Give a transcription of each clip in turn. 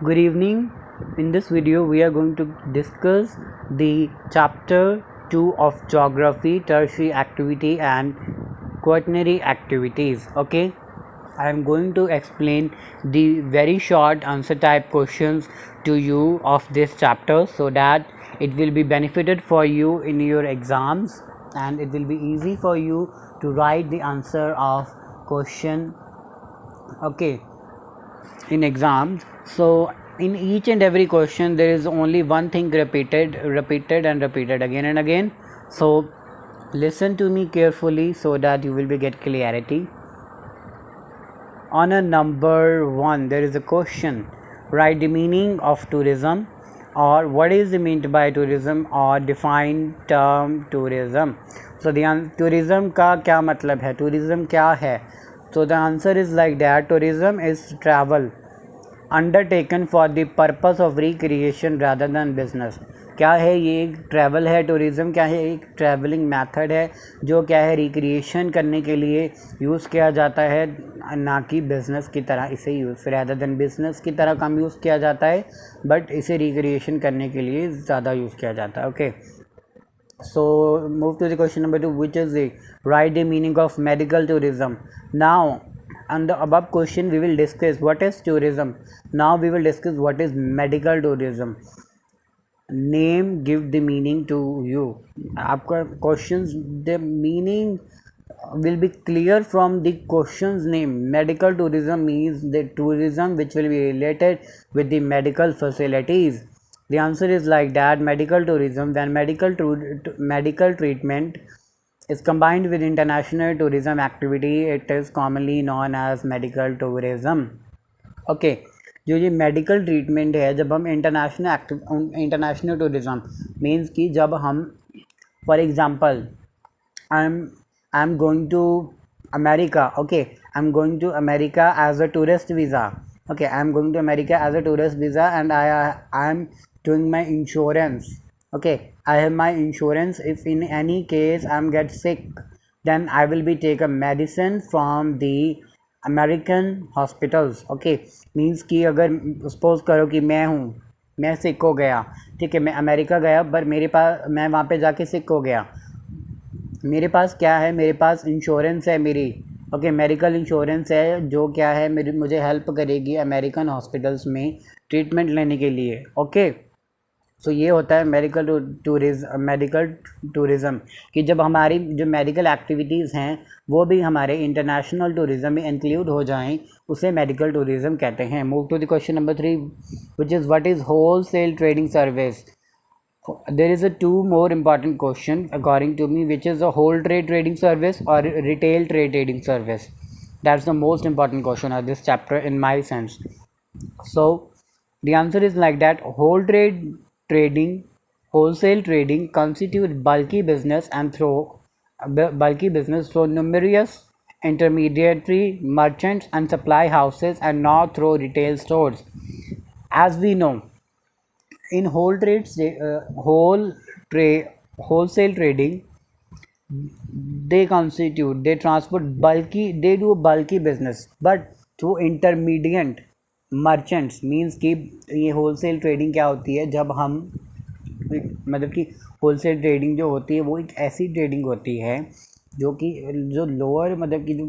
Good evening. In this video, we are going to discuss the chapter 2 of geography, tertiary activity and quaternary activities. Okay, I am going to explain the very short answer type questions to you of this chapter so that it will be benefited for you in your exams and it will be easy for you to write the answer of question. Okay, in exams. So in each and every question there is only one thing repeated again and again. So listen to me carefully so that you will be get clarity. On a number 1 there is a question, write the meaning of tourism or what is meant by tourism or define term tourism. So the tourism का क्या मतलब है, tourism क्या है. So the answer is like that, tourism is travel undertaken for the purpose of recreation rather than business. क्या है ये, एक ट्रैवल है. टूरिज़्म क्या है, एक ट्रैवलिंग मेथड है जो क्या है रिक्रिएशन करने के लिए यूज़ किया जाता है, ना कि बिज़नेस की तरह इसे यूज़ रादर दैन बिज़नेस की तरह कम यूज़ किया जाता है, बट इसे रिक्रिएशन करने के लिए ज़्यादा यूज़ किया जाता है. Okay, so move to the question number 2, which is the write the meaning of medical tourism. Now on the above question we will discuss what is tourism. Now we will discuss what is medical tourism. Name give the meaning to you. आपका questions the meaning will be clear from the questions name. Medical tourism means the tourism which will be related with the medical facilities. The answer is like that, medical tourism, when medical treatment is combined with international tourism activity, it is commonly known as medical tourism. Okay, जो ये medical treatment है, जब हम international tourism means कि जब हम for example I am going to America. Okay, I am going to America as a tourist visa. Okay, I am going to America as a tourist visa and I am doing my insurance. Okay, I have my insurance. If in any case I am get sick, then I will be take a medicine from the American hospitals. Okay, means कि अगर suppose करो कि मैं sick हो गया, ठीक है, मैं अमेरिका गया पर मेरे पास मैं वहाँ पे जाके sick हो गया, मेरे पास क्या है, मेरे पास इंश्योरेंस है मेरी. ओके, मेडिकल इंश्योरेंस है जो क्या है मुझे हेल्प करेगी अमेरिकन हॉस्पिटल्स में ट्रीटमेंट लेने के लिए. ओके, सो ये होता है मेडिकल टूरिज़म कि जब हमारी जो मेडिकल एक्टिविटीज़ हैं वो भी हमारे इंटरनेशनल टूरिज़म में इंक्लूड हो जाएं, उसे मेडिकल टूरिज़म कहते हैं. Move to the question number 3, which is what is wholesale trading service. There is a two more important question according to me, which is a whole trade trading service or retail trade trading service. That's the most important question of this chapter in my sense. So the answer is like that, wholesale trading constitute bulky business through numerous intermediary merchants and supply houses and not through retail stores. As we know, in wholesale trading, they do bulky business but through intermediate merchants. means कि ये wholesale trading क्या होती है, जब हम मतलब कि wholesale trading जो होती है वो एक ऐसी trading होती है जो लोअर मतलब कि जो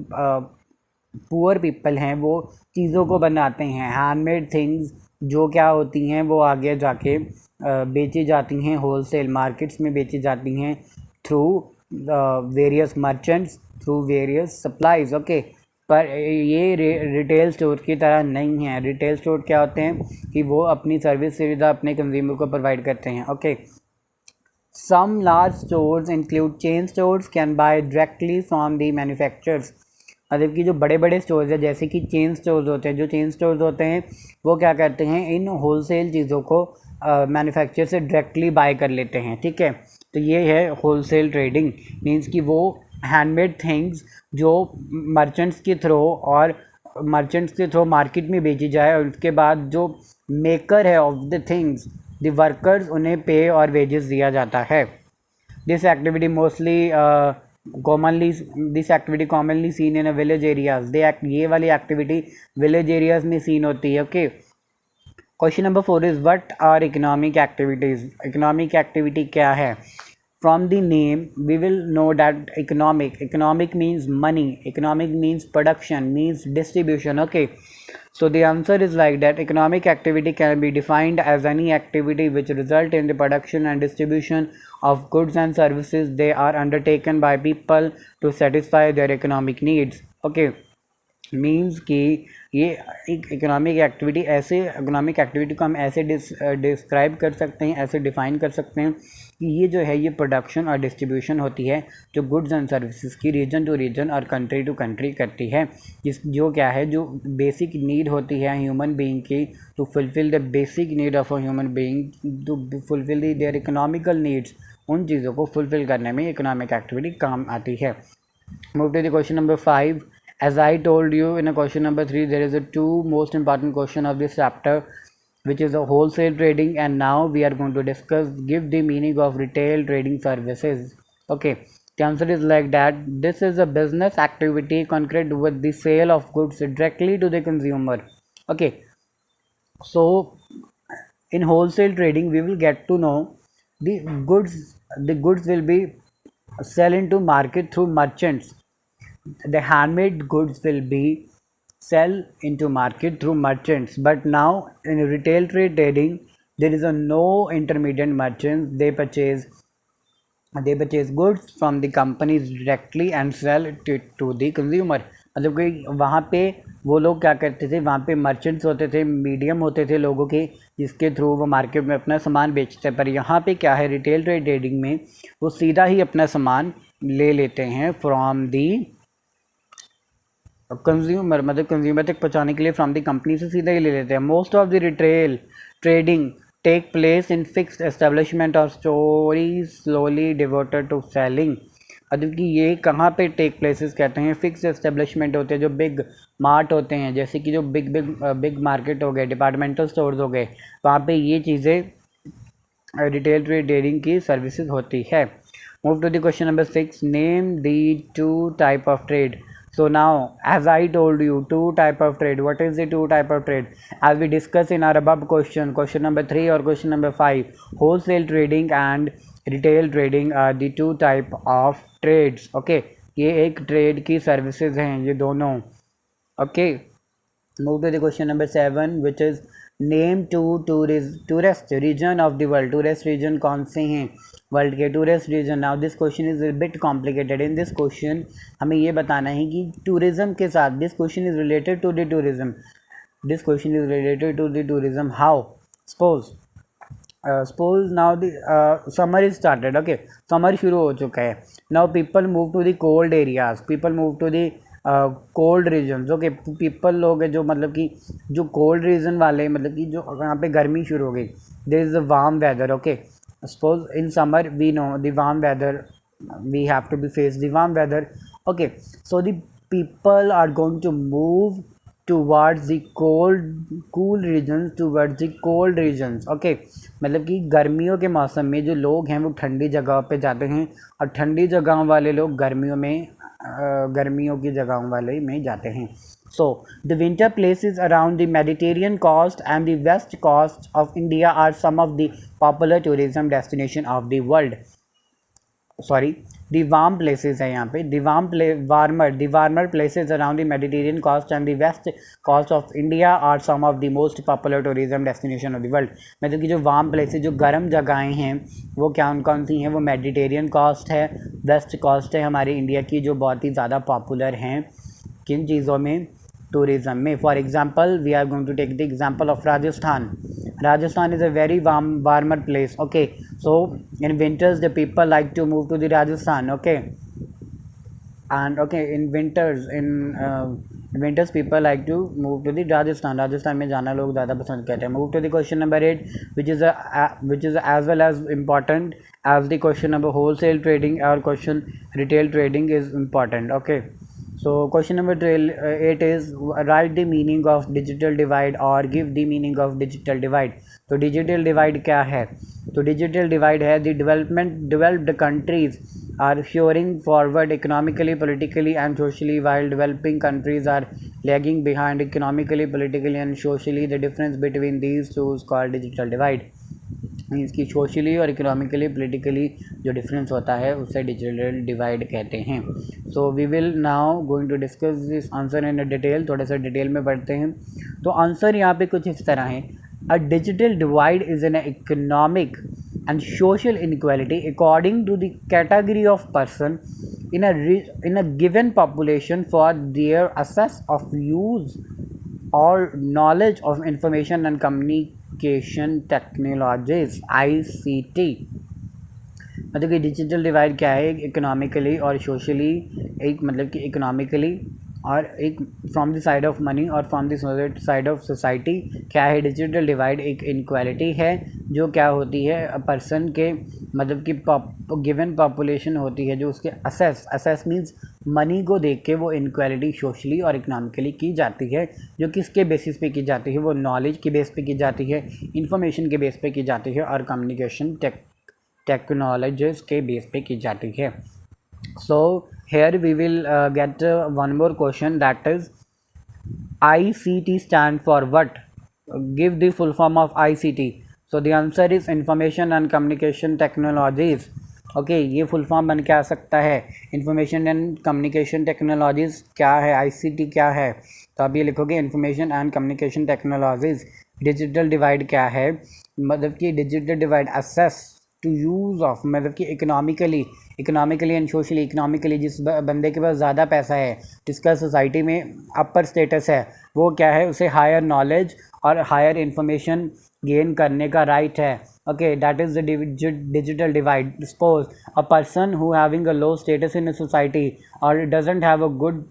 पुअर पीपल हैं वो चीज़ों को बनाते हैं, हैंडमेड थिंग्स जो क्या होती हैं वो आगे जाके बेची जाती हैं, होलसेल मार्केट्स में बेची जाती हैं through various merchants, through various supplies. Okay, पर ये रिटेल स्टोर की तरह नहीं है. रिटेल स्टोर क्या होते हैं कि वो अपनी सर्विस सुविधा अपने कंज्यूमर को प्रोवाइड करते हैं. Okay, some large stores include chain stores can buy directly from the manufacturers. मतलब कि जो बड़े बड़े स्टोर्स हैं जैसे कि चेन स्टोर्स होते हैं, जो चेन स्टोर्स होते हैं वो क्या करते हैं, इन होलसेल चीज़ों को मैन्युफैक्चर से डायरेक्टली बाय कर लेते हैं. ठीक है, तो ये है होलसेल ट्रेडिंग. मींस कि वो हैंडमेड थिंग्स जो मर्चेंट्स के थ्रू मार्केट में बेची जाए और उसके बाद जो मेकर है of the things, the workers, उन्हें पे और वेजेस दिया जाता है. This activity commonly seen in a village areas. ये वाली एक्टिविटी विलेज एरियाज में सीन होती है. Okay, question number 4 is what are economic activities. Economic activity क्या है? From the name we will know that economic means money, economic means production, means distribution. Okay, so the answer is like that economic activity can be defined as any activity which result in the production and distribution of goods and services they are undertaken by people to satisfy their economic needs. Okay, means कि ये एक economic activity, ऐसे economic activity को हम ऐसे describe कर सकते हैं, ऐसे डिफ़ाइन कर सकते हैं कि ये जो है ये प्रोडक्शन और डिस्ट्रीब्यूशन होती है जो गुड्स एंड सर्विसेज की रीजन टू रीजन और कंट्री टू कंट्री करती है, जिस जो क्या है जो बेसिक नीड होती है ह्यूमन बीइंग की to fulfil the basic need of a human being to fulfil their economical needs, उन चीज़ों को फुलफ़िल करने में इकोनॉमिक एक्टिविटी काम आती है. Move to the question number 5. As I told you in a question number 3, there is a two most important question of this chapter, which is a wholesale trading, and now we are going to discuss give the meaning of retail trading services. Okay, the answer is like that. This is a business activity concerned with the sale of goods directly to the consumer. Okay, so in wholesale trading we will get to know the goods will be sell into market through merchants. The handmade goods will be sell into market through merchants, but now in retail trading there is a no intermediate merchants. They purchase goods from the companies directly and sell it to the consumer. मतलब कि वहाँ पे वो लोग क्या करते थे, वहाँ पे मर्चेंट्स होते थे, मीडियम होते थे लोगों के, जिसके थ्रू वो मार्केट में अपना सामान बेचते हैं. पर यहाँ पे क्या है, रिटेल ट्रेडिंग में वो सीधा ही अपना सामान ले लेते हैं फ्रॉम दी कंज्यूमर, मतलब कंज्यूमर तक पहुंचाने के लिए फ्रॉम द कंपनी से सीधा ही ले लेते हैं. Most of the retail trading take place in fixed establishment और stories slowly devoted to selling. मतलब कि ये कहाँ पे टेक प्लेसेस कहते हैं, फिक्स्ड एस्टेब्लिशमेंट होते हैं, जो बिग मार्ट होते हैं, जैसे कि जो बिग मार्केट हो गए, डिपार्टमेंटल स्टोर्स हो गए, वहाँ पे ये चीज़ें रिटेल ट्रेडिंग की सर्विसेज होती है. Move to the question number 6. Name the two type of trade. So now, as I told you, two type of trade. What is the two type of trade? As we discussed in our above question number 3 or question number 5, wholesale trading and retail trading are the two type of trades. Okay, ये एक trade की services हैं ये दोनों. Okay, move to the question number 7, which is name two tourist region of the world. Tourist region कौन से हैं world के? Tourist region. Now this question is bit complicated. In this question हमें ये बताना है कि टूरिज्म के साथ, this question is related to the tourism. This question is related to the tourism. How? Suppose now the summer is started. Okay, summer शुरू हो चुका है. Now people move to the cold areas, people move to the cold region. Okay, people लोग हैं जो मतलब कि जो कोल्ड रीजन वाले, मतलब कि जो यहाँ पे गर्मी शुरू हो गई, there is a warm weather. Okay, suppose in summer we know the warm weather, we have to be face the warm weather. Okay, so the people are going to move towards the cool regions, towards the cold regions. Okay, मतलब कि गर्मियों के मौसम में जो लोग हैं वो ठंडी जगह पे जाते हैं, और ठंडी जगहों वाले लोग गर्मियों की जगहों वाले में जाते हैं. So the winter places around the Mediterranean coast and the west coast of India are some of the popular tourism destination of the world. Sorry, the warm places है यहाँ पे, the warmer places around the Mediterranean coast and the west coast of India are some of the most popular tourism destination of the world. मतलब कि जो warm places, जो गर्म जगहें हैं, वो कौन सी हैं? वो मेडिटेरियन कोस्ट है, वेस्ट कोस्ट है हमारे इंडिया की, जो बहुत ही ज़्यादा पॉपुलर हैं किन चीज़ों में? टूरिज्म में. For example we are going to take the example of Rajasthan. Rajasthan is a very warmer place. Okay, so in winters the people like to move to the Rajasthan. Okay, and okay, in winters people like to move to the Rajasthan में जाना लोग ज़्यादा पसंद करते हैं. Move to the question number 8, which is as well as important as the question number wholesale trading or question retail trading is important. Okay, so question number 8 is write the meaning of digital divide or give the meaning of digital divide. तो digital divide क्या है? तो digital divide है the developed countries are soaring forward economically, politically, and socially, while developing countries are lagging behind economically, politically, and socially. The difference between these two is called digital divide. Means कि socially और economically politically जो difference होता है उसे digital divide कहते हैं. So we will now going to discuss this answer in detail. थोड़ा सा डिटेल में पढ़ते हैं. तो आंसर यहाँ पे कुछ इस तरह है. A digital divide is an economic and social inequality according to the category of person in a given population for their access of use or knowledge of information and communication technologies ICT. मतलब कि digital divide क्या है, economically और socially. एक मतलब कि economically और एक from the side of money और from the side of society क्या है. डिजिटल डिवाइड एक इनक्वालिटी है जो क्या होती है पर्सन के मतलब कि गिवन पॉपुलेशन होती है जो उसके असेस मीन्स मनी को देख के वो इनक्वालिटी सोशली और इकोनॉमिकली की जाती है. जो किसके बेसिस पे की जाती है, वो नॉलेज के बेस पे की जाती है, इंफॉर्मेशन के बेस पे की जाती है और कम्युनिकेशन टेक्नोलॉजीज के बेस पे की जाती है. So here we will get one more question, that is ICT stand for what? Give the full form of ICT. So the answer is information and communication technologies. Okay ये full form बन के आ सकता है. Information and communication technologies क्या है, ICT क्या है. तो आप ये लिखोगे information and communication technologies. Digital divide क्या है, मतलब कि digital divide access to use of मतलब कि इकोनॉमिकली एंड सोशली. इकोनॉमिकली जिस बंदे के पास ज़्यादा पैसा है, जिसका सोसाइटी में अपर स्टेटस है, वो क्या है, उसे हायर नॉलेज और हायर इंफॉर्मेशन गेन करने का राइट है. Okay that is the digital divide. Suppose a person who having a low status in a society और doesn't have a good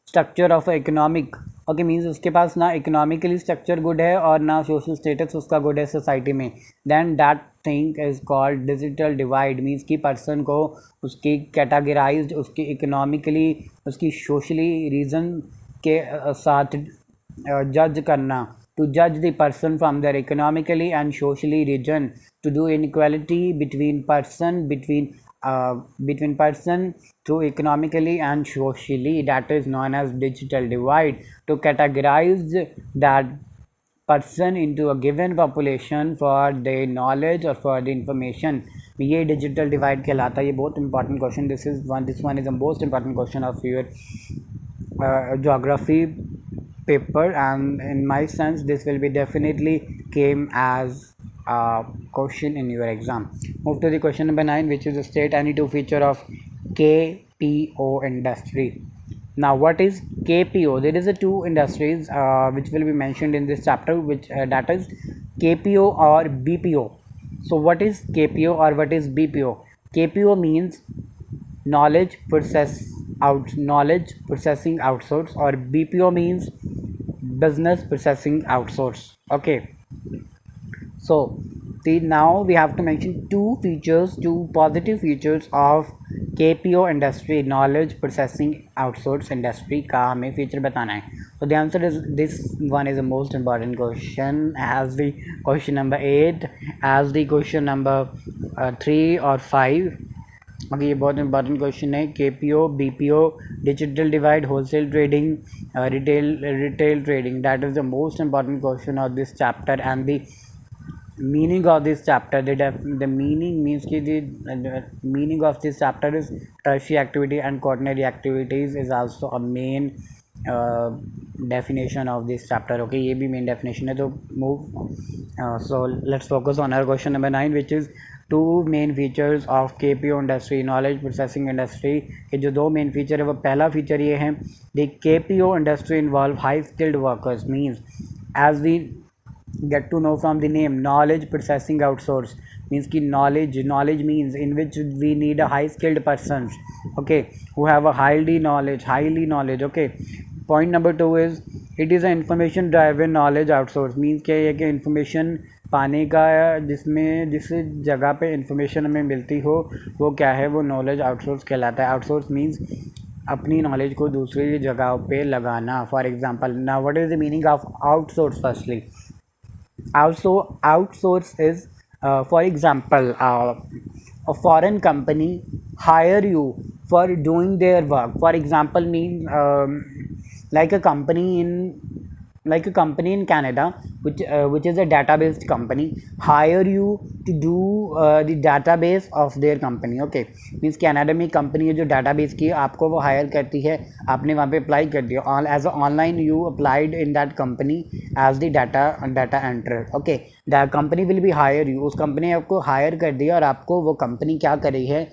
structure of economic. Okay means उसके पास ना economically structure good है और ना सोशल स्टेटस उसका good है society में. Then that thing is called digital divide. Means कि पर्सन को उसकी कैटेगराइज उसकी इकोनॉमिकली उसकी सोशली रीज़न के साथ जज करना. टू जज the person from their economically and socially region, to do inequality between person through economically and socially, that is known as digital divide. To categorize that person into a given population for the knowledge or for the information, ये digital divide कहलाता है. ये बहुत important question. This one is the most important question of your geography paper, and in my sense this will be definitely came as a question in your exam. Move to the question number 9, which is state any two feature of KPO industry. Now what is KPO? There is a two industries which will be mentioned in this chapter, which that is KPO or BPO. So what is KPO or what is BPO? KPO means knowledge processing outsource, or BPO means business processing outsource. Okay, so now we have to mention two positive features of KPO industry, knowledge processing outsource industry का हमें feature बताना है. So the answer is, this one is the most important question as the question number 8, as the question number 3 or 5. Okay ये बहुत important question है. KPO, BPO, digital divide, wholesale trading, retail trading. That is the most important question of this chapter. And the meaning of this chapter, the meaning means कि the meaning of this chapter is tertiary activity and quaternary activities is also a main definition of this chapter. Okay, ये भी main definition है. तो move so let's focus on our question number 9, which is two main features of KPO industry, knowledge processing industry. के जो दो main feature है, वो पहला feature ये है, the KPO industry involve high skilled workers. Means as we get to know from the name, knowledge processing outsource means कि knowledge means in which we need a high skilled persons, okay, who have a highly knowledge. Okay, point number 2 is it is an information driven knowledge outsource. means क्या है कि information पाने का जिसमें जिस जगह पे information हमें मिलती हो वो क्या है, वो knowledge outsource कहलाता है. outsource means अपनी knowledge को दूसरी जगह पे लगाना. for example, now what is the meaning of outsource? Firstly, also outsource is for example, a foreign company hire you for doing their work. For example, means like a company in Canada, which is a database company, hire you to do the database of their company. Okay, means Canada में company है जो database की आपको वो higher करती है, आपने वहाँ पे अप्लाई कर दिया on as online, you applied in that company as the data enter. Okay, the company will be hire you, उस कंपनी ने आपको हायर कर दिया और आपको वो कंपनी क्या कर रही है,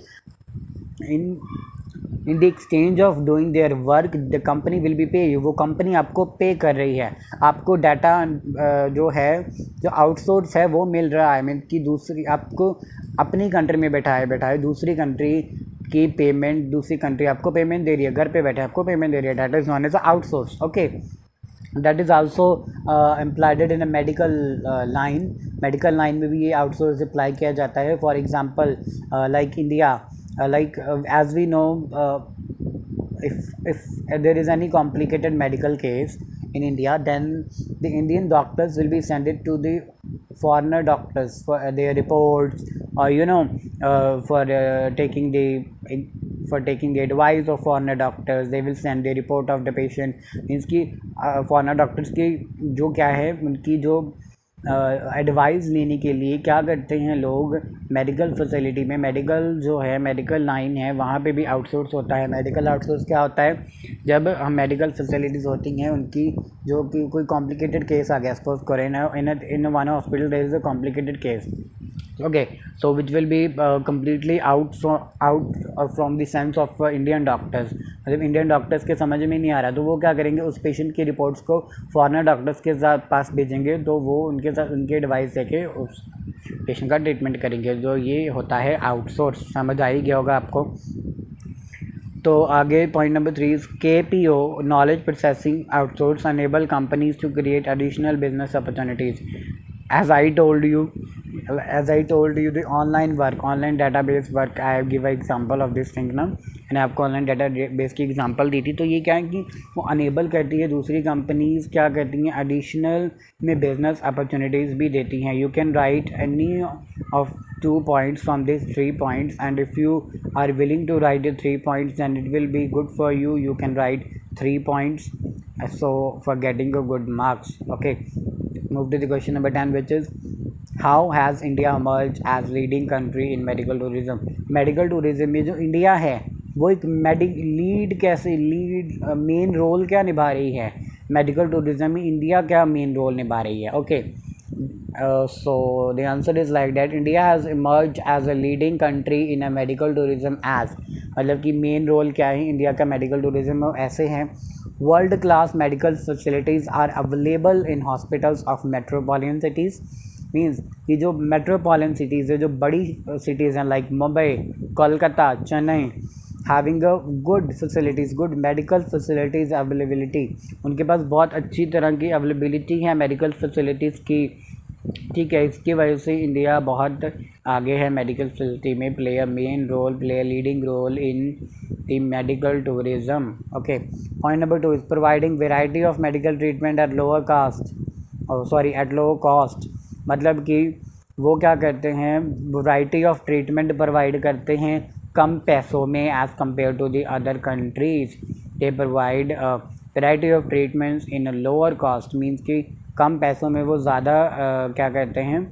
in the exchange of doing their work the company will B पे यू, वो कंपनी आपको पे कर रही है, आपको डाटा जो है जो आउटसोर्स है वो मिल रहा है, मीन कि दूसरी आपको अपनी कंट्री में बैठाए दूसरी कंट्री की पेमेंट, दूसरी कंट्री आपको पेमेंट दे रही है, घर पे बैठे आपको पेमेंट दे रही है. Data is non as outsource. Okay, that is also employed in a medical line. Medical line में भी ये आउटसोर्स अप्लाई किया जाता है. For example like India, as we know, if there is any complicated medical case in India, then the Indian doctors will be sent it to the foreigner doctors for their reports, or for taking the advice of foreigner doctors. They will send the report of the patient. means कि foreigner doctors की जो क्या है, उनकी जो advice लेने के लिए क्या करते हैं लोग, मेडिकल फैसिलिटी में, मेडिकल जो है मेडिकल लाइन है वहाँ पे भी आउटसोर्स होता है. मेडिकल आउटसोर्स क्या होता है, जब हम मेडिकल फैसिलिटीज़ होती हैं उनकी, जो कि कोई कॉम्प्लिकेटेड केस आ गया, सपोज करें in one hospital there is a complicated case. okay, so which will be completely out from the sense of Indian doctors. मतलब इंडियन डॉक्टर्स के समझ में नहीं आ रहा तो वो क्या करेंगे, उस पेशेंट की रिपोर्ट्स को फॉरेनर डॉक्टर्स के साथ पास भेजेंगे, तो वो उनके साथ उनके एडवाइस देके उस पेशेंट का ट्रीटमेंट करेंगे. जो ये होता है आउटसोर्स. समझ आ ही गया होगा आपको. तो आगे point number 3 is KPO, knowledge processing outsource enable companies to create additional business opportunities. as I told you the online work, online database work, I have give example of this thing ना, मैंने आपको online database की example दी थी. तो ये क्या है कि वो अनेबल करती है दूसरी कंपनीज क्या करती हैं, एडिशनल में बिजनेस अपॉर्चुनिटीज़ भी देती हैं. You can write any of 2 points from these 3 points, and if you are willing to write the 3 points then it will be good for you. You can write 3 points so for getting a good marks. Okay, move to the question number 10, which is how has India emerged as leading country in medical tourism. Medical tourism में जो India है वो एक main role क्या निभा रही है, medical tourism में इंडिया क्या मेन रोल निभा रही है. Okay, so the answer is like that, India has emerged as a leading country in a medical tourism as, मतलब कि मेन रोल क्या है इंडिया का मेडिकल टूरिज्म में, ऐसे हैं. World class medical facilities are available in hospitals of metropolitan cities. Means कि जो मेट्रोपॉलिटन सिटीज़ है, जो बड़ी सिटीज़ हैं like Mumbai, Kolkata, Chennai, having a good facilities, good medical facilities availability, उनके पास बहुत अच्छी तरह की अवेलेबिलिटी है मेडिकल फैसिलिटीज़ की. ठीक है, इसकी वजह से इंडिया बहुत आगे है मेडिकल फैसिलिटी में. Play a leading role in the medical tourism. Okay, point number 2 is providing variety of medical treatment at lower cost. मतलब कि वो क्या करते हैं, वैरायटी ऑफ ट्रीटमेंट प्रोवाइड करते हैं कम पैसों में as compare to the other countries. They provide variety of treatments in a lower cost. Means कि कम पैसों में वो ज़्यादा क्या करते हैं,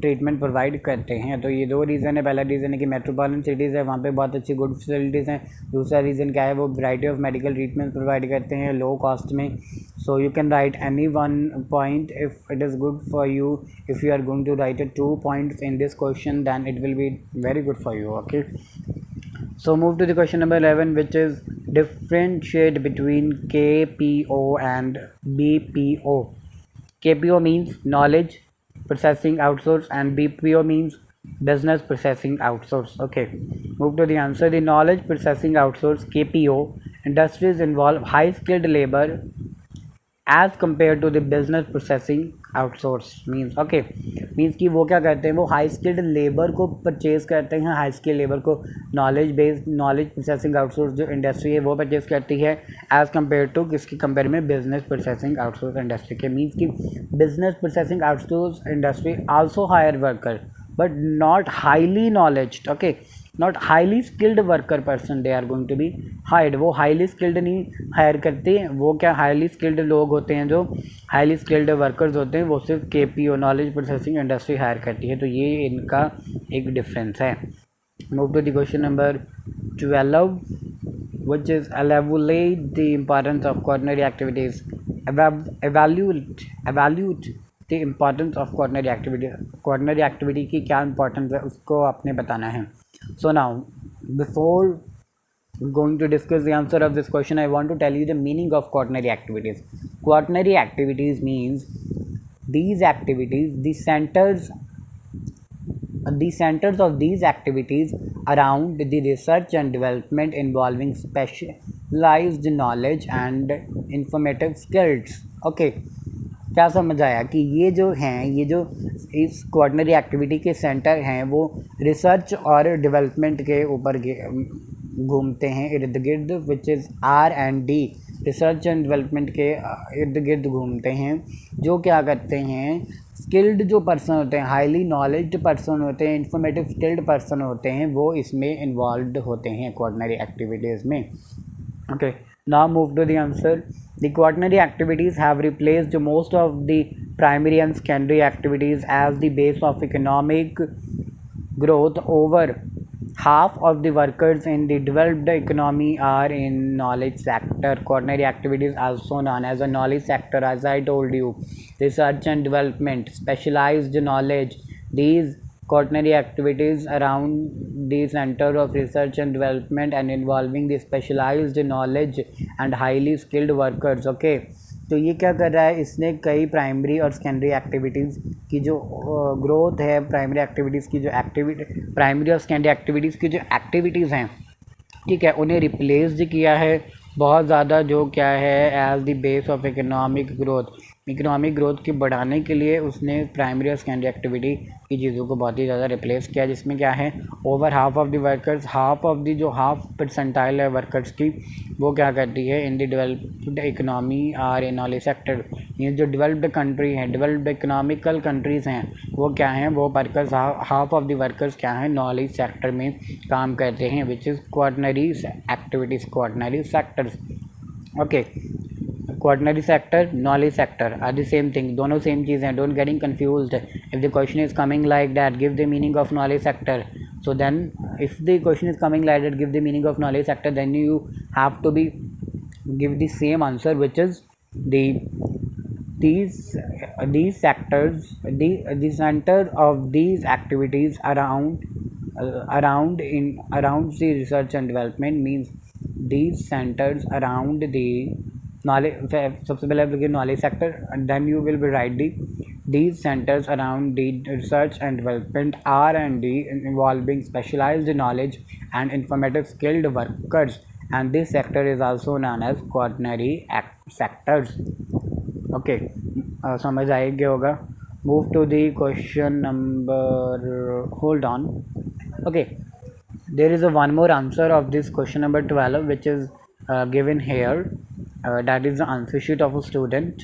ट्रीटमेंट प्रोवाइड करते हैं. तो ये 2 रीज़न है. पहला रीज़न है कि मेट्रोपॉलिटन सिटीज़ है, वहाँ पे बहुत अच्छी गुड फैसिलिटीज़ हैं. दूसरा रीज़न क्या है, वो variety of medical treatment provide करते हैं लो कॉस्ट में. So you can write any 1 point if it is good for you. If you are going to write 2 points in this question, then it will be very good for you. Okay, so move to the question number 11, which is differentiate between KPO and BPO. KPO means knowledge processing outsource and BPO means business processing outsource. Okay, move to the answer. The knowledge processing outsource KPO industries involve high skilled labor as compare to the business processing outsource means okay means कि वो क्या करते हैं, वो high skilled labour को purchase करते हैं, high skilled labour को knowledge based knowledge processing outsource जो इंडस्ट्री है वो परचेज करती है एज कम्पेयर टू किसकी कंपेयर में बिजनेस प्रोसेसिंग आउटसोर्स इंडस्ट्री के। मीन्स कि business processing outsource industry also hire worker but not highly knowledged, okay not highly skilled worker person they are going to be hired. वो highly skilled नहीं hire करते, वो क्या highly skilled लोग होते हैं, जो हाईली स्किल्ड वर्कर्स होते हैं वो सिर्फ KPO knowledge processing industry hire करती है। तो ये इनका एक डिफरेंस है। Move to the question number 12 which is evaluate the importance of coronary activities। evaluate the importance of coronary activity। coronary activity की क्या इंपॉर्टेंस है उसको आपने बताना है। So now before going to discuss the answer of this question, I want to tell you the meaning of quaternary activities। quaternary activities means these activities, the centers of these activities around the research and development involving specialized knowledge and informative skills। okay क्या समझ आया कि ये जो हैं, ये जो इस क्वार्टनरी एक्टिविटी के सेंटर हैं वो रिसर्च और डेवलपमेंट के ऊपर घूमते हैं, इर्द गिर्द, which is R&D, research and development के इर्द गिर्द घूमते हैं, जो क्या करते हैं, स्किल्ड जो पर्सन होते हैं, हाईली नॉलेज्ड पर्सन होते हैं, इंफॉर्मेटिव स्किल्ड पर्सन होते हैं, वो इसमें इन्वॉल्व होते हैं क्वार्टनरी एक्टिविटीज़ में। okay now move to the answer। the quaternary activities have replaced most of the primary and secondary activities as the base of economic growth। over half of the workers in the developed economy are in knowledge sector। quaternary activities also known as a knowledge sector, as I told you, research and development, specialized knowledge, these quaternary activities around the center of research and development and involving the specialized knowledge and highly skilled workers। okay तो ये क्या कर रहा है, इसने कई primary और secondary activities की जो ग्रोथ है, प्राइमरी एक्टिविटीज़ की जो प्राइमरी और सेकेंडरी एक्टिविटीज़ की जो एक्टिविटीज़ हैं, ठीक है, उन्हें रिप्लेस्ड किया है बहुत ज़्यादा, जो क्या है, as the base of economic growth की बढ़ाने के लिए उसने प्राइमरी और सेकेंडरी एक्टिविटी की चीज़ों को बहुत ही ज़्यादा रिप्लेस किया, जिसमें क्या है, over half of the workers, half of the जो हाफ परसेंटाइल है वर्कर्स की, वो क्या करती है, in the developed economy are in knowledge sector. ये जो डेवलप्ड कंट्री हैं, डेवलप्ड इकनॉमिकल कंट्रीज़ हैं, वो क्या हैं, वो workers, half of the workers क्या हैं, नॉलेज सेक्टर में काम करते हैं, which is quaternary activities, quaternary sectors. Okay quaternary sector, knowledge sector are the same thing, दोनों सेम चीज़ हैं, don't getting confused। if the question is coming like that, give the meaning of knowledge sector, so then if the question is coming like that, give the meaning of knowledge sector, then you have to be give the same answer, which is these sectors, the center of these activities around the research and development, means these centers around the knowledge। सबसे पहले आप लिखिए knowledge sector, and then you will be write these centers around the research and development R&D involving specialized knowledge and informative skilled workers, and this sector is also known as quaternary sectors। okay समझ आ गया होगा। move to the question number, hold on, okay there is a one more answer of this question number 12, which is given here, that is the answer sheet of a student,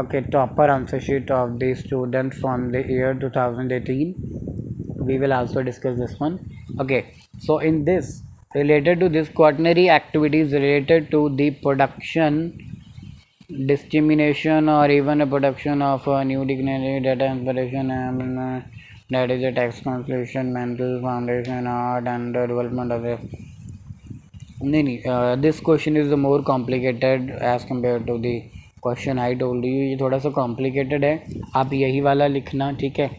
okay topper answer sheet of the student from the year 2018, we will also discuss this one। okay so in this, related to this, quaternary activities related to the production, dissemination or even a production of a new dictionary, data inspiration, and that is a text translation, mental foundation, art and the development of a नहीं this question is the more complicated as compared to the question I told you। ये थोड़ा सा complicated है, आप यही वाला लिखना, ठीक है,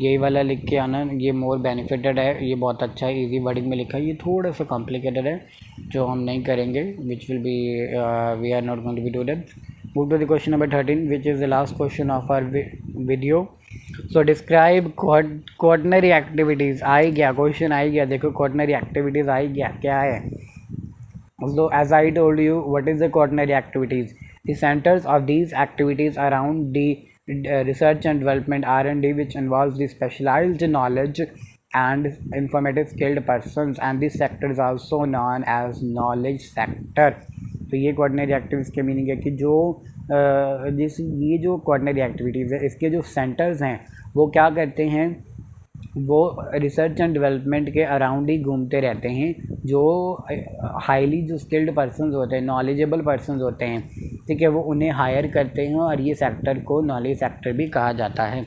यही वाला लिख के आना, ये मोर बेनिफिटेड है, ये बहुत अच्छा है, इजी वर्डिंग में लिखा है, ये थोड़ा सा कॉम्प्लिकेटेड है जो हम नहीं करेंगे, which will be we are not going to be do that. Move to the question number 13, which is the last question of our video. So describe quaternary activities, आ ही गया क्वेश्चन, आ ही गया, देखो क्वाटरनरी एक्टिविटीज़ आ ही गया, क्या है। So as I told you, what is the quaternary activities? The centers of these activities around the research and development R&D, which involves the specialized knowledge and informative skilled persons, and this sector is also known as knowledge sector. तो ये कोऑर्डिनरी activities के meaning है कि जो जिस ये जो कोऑर्डिनरी activities है इसके जो सेंटर्स हैं वो क्या करते हैं, वो रिसर्च एंड डेवलपमेंट के अराउंड ही घूमते रहते हैं। जो हाईली जो स्किल्ड पर्सनस होते हैं, नॉलेजेबल पर्सनस होते हैं, ठीक है, वो उन्हें हायर करते हैं और ये सेक्टर को नॉलेज सेक्टर भी कहा जाता है।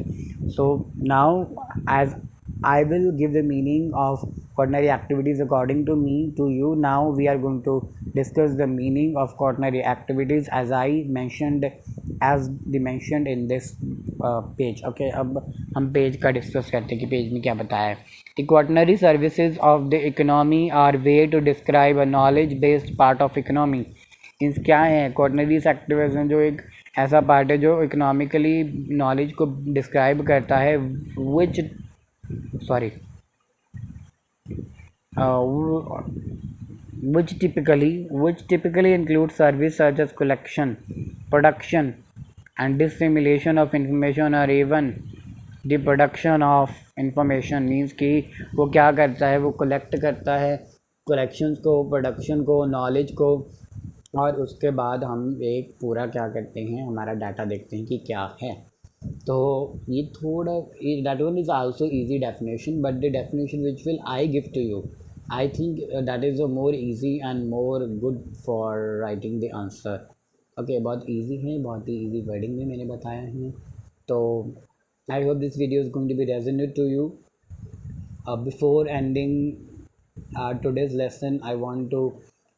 So now as I will give the meaning of quaternary activities according to me to you. Now we are going to discuss the meaning of quaternary activities as I mentioned, as the mentioned in this page. Okay, अब हम page का discuss करते हैं कि page में क्या बताया है। The quaternary services of the economy are way to describe a knowledge based part of economy. Means क्या है, क्वाटरनरी सेक्टर्स हैं जो एक ऐसा पार्ट है जो इकोनॉमिकली नॉलेज को डिस्क्राइब करता है, विच sorry uh, which typically includes service such as collection, production and dissemination of information or even the production of information। Means कि वो क्या करता है, वो कलेक्ट करता है कलेक्शंस को, प्रोडक्शन को, नॉलेज को, और उसके बाद हम एक पूरा क्या करते हैं, हमारा डाटा देखते हैं कि क्या है। तो ये थोड़ा that one is also easy definition, but the definition which will I give to you, I think that is a more easy and more good for writing the answer. Okay, बहुत easy है, बहुत ही easy wording में मैंने बताया है। तो I hope this video is going to be resonate to you. Before ending today's lesson, I want to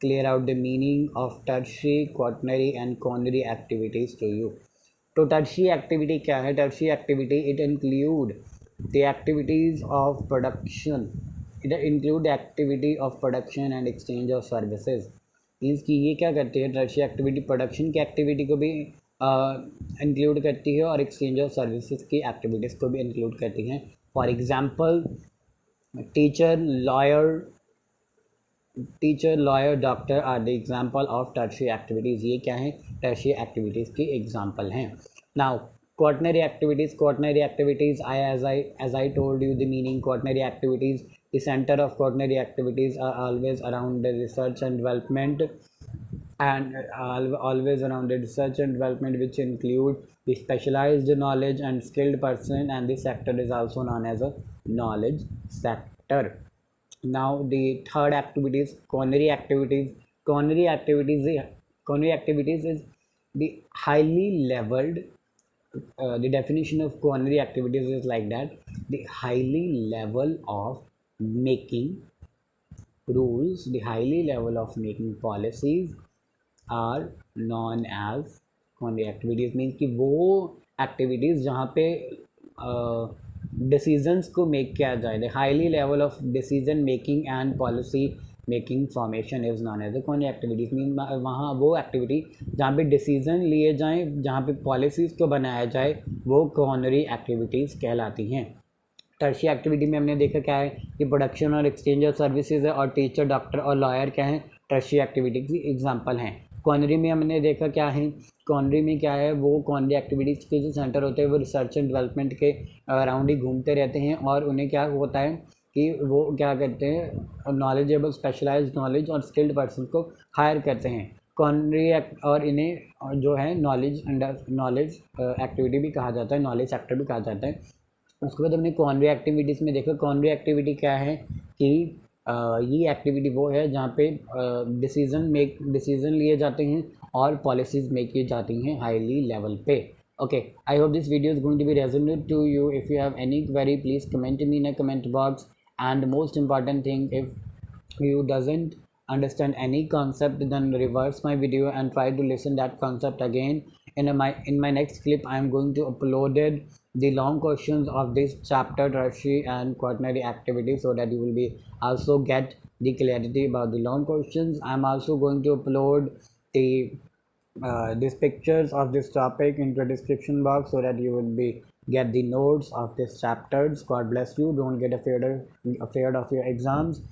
clear out the meaning of tertiary, quaternary and quaternary activities to you. तो tertiary activity क्या है? Tertiary activity it include the activities of production, it include the activity of production and exchange of services. Means कि ये क्या करती है, tertiary activity production की activity को भी इंक्लूड करती है और एक्सचेंज ऑफ सर्विसेज की एक्टिविटीज़ को भी इंक्लूड करती हैं। For example, teacher, lawyer, doctor R the example of tertiary activities. ये क्या है, टर्शियरी एक्टिविटीज़ की एग्जाम्पल हैं। Now quaternary activities, as I told you the meaning, quaternary activities, the center of quaternary activities are always around the research and development, and always around the research and development, which include the specialized knowledge and skilled person, and this sector is also known as a knowledge sector. Now the third activity is coronary activities. Coronary activities is the highly leveled, the definition of coronary activities is like that: the highly level of making rules, the highly level of making policies are known as coronary activities। Means कि वो activities जहाँ पे decisions को make किया जाए, the highly level of decision making and policy making formation is known as the कौन activities. Mean वहाँ वो एक्टिविटी जहाँ पे डिसीजन लिए जाएँ, जहाँ पे पॉलिसीज़ को बनाया जाए, वो कॉर्नरी एक्टिविटीज़ कहलाती हैं। टर्शियरी एक्टिविटी में हमने देखा क्या है कि प्रोडक्शन और एक्सचेंज ऑफ सर्विसेज है, और टीचर, डॉक्टर और लॉयर क्या हैं, टर्शियरी एक्टिविटी की एग्जांपल हैं। कॉर्नरी में हमने देखा क्या है, कॉर्नरी में क्या है, वो कॉर्नरी एक्टिविटीज़ के जो सेंटर होते हैं वो रिसर्च एंड डेवलपमेंट के अराउंड ही घूमते रहते हैं, और उन्हें क्या होता है कि वो क्या करते हैं, नॉलेजेबल, स्पेशलाइज्ड नॉलेज और स्किल्ड पर्सन को हायर करते हैं। कॉर्नरी और इन्हें जो है नॉलेज एक्टिविटी भी कहा जाता है, नॉलेज सेक्टर भी कहा जाता है। उसके बाद हमने कॉर्नरी एक्टिविटीज़ में देखा, कॉर्नरी एक्टिविटी क्या है कि ये एक्टिविटी वो है जहाँ पे डिसीजन लिए जाते हैं और पॉलिसीज़ मेक की जाती हैं हाईली लेवल पे। Okay, I hope this video is going to be resonate to you. If you have any query, please comment me in a comment box, and most important thing, if you doesn't understand any concept, then reverse my video and try to listen that concept again. In my next clip, I am going to uploaded the long questions of this chapter, tertiary and quaternary activities, so that you will be also get the clarity about the long questions. I am also going to upload the these pictures of this topic into the description box, so that you will be get the notes of this chapters. God bless you. Don't get afraid of your exams.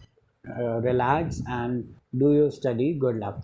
Relax and do your study. Good luck.